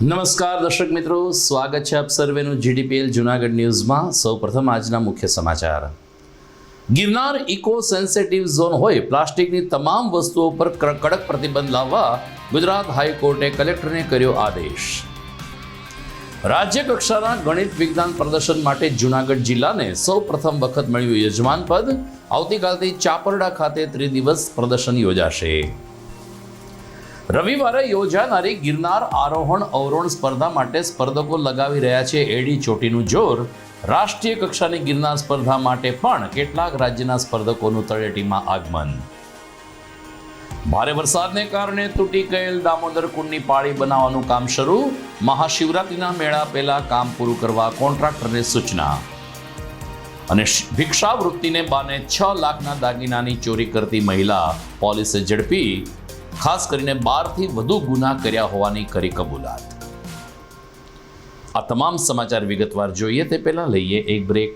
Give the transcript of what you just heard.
નમસ્કાર દર્શક મિત્રો, સ્વાગત છે આપ સર્વેનું જીડીપીએલ જૂનાગઢ ન્યૂઝમાં। સૌપ્રથમ આજના મુખ્ય સમાચાર। ગિરનાર ઇકો સેન્સિટિવ ઝોન હોય પ્લાસ્ટિકની તમામ વસ્તુઓ પર કડક પ્રતિબંધ લાવવા ગુજરાત હાઈકોર્ટે કલેક્ટરને કર્યો આદેશ। રાજ્ય કક્ષાના ગણિત વિજ્ઞાન પ્રદર્શન માટે જૂનાગઢ જિલ્લાને સૌપ્રથમ વખત મળ્યું યજમાન પદ। આવતીકાલથી ચાપરડા ખાતે ત્રિદિવસ પ્રદર્શન યોજાશે। રવિવારે યોજાનારી ગિરનાર આરોહણ અવરોહણ સ્પર્ધા માટે સ્પર્ધકો લગાવી રહ્યા છે એડી ચોટીનું જોર। રાષ્ટ્રીય કક્ષાની ગિરનાર સ્પર્ધા માટે પણ કેટલાક રાજ્યના સ્પર્ધકોનું તળેટીમાં આગમન। ભારે વરસાદને કારણે તૂટી ગયેલ દામોદર કુંડની પાળી બનાવવાનું કામ શરૂ। મહાશિવરાત્રિના મેળા પહેલા કામ પૂરું કરવા કોન્ટ્રાક્ટરને સૂચના। અને ભિક્ષાવૃત્તિને બાને 6 લાખના દાગીનાની ચોરી કરતી મહિલા પોલીસે ઝડપી। ખાસ કરીને 12થી વધુ ગુના કર્યા હોવાની કરી કબૂલાત। આ તમામ સમાચાર વિગતવાર જોઈએ તે પહેલા લઈએ એક બ્રેક।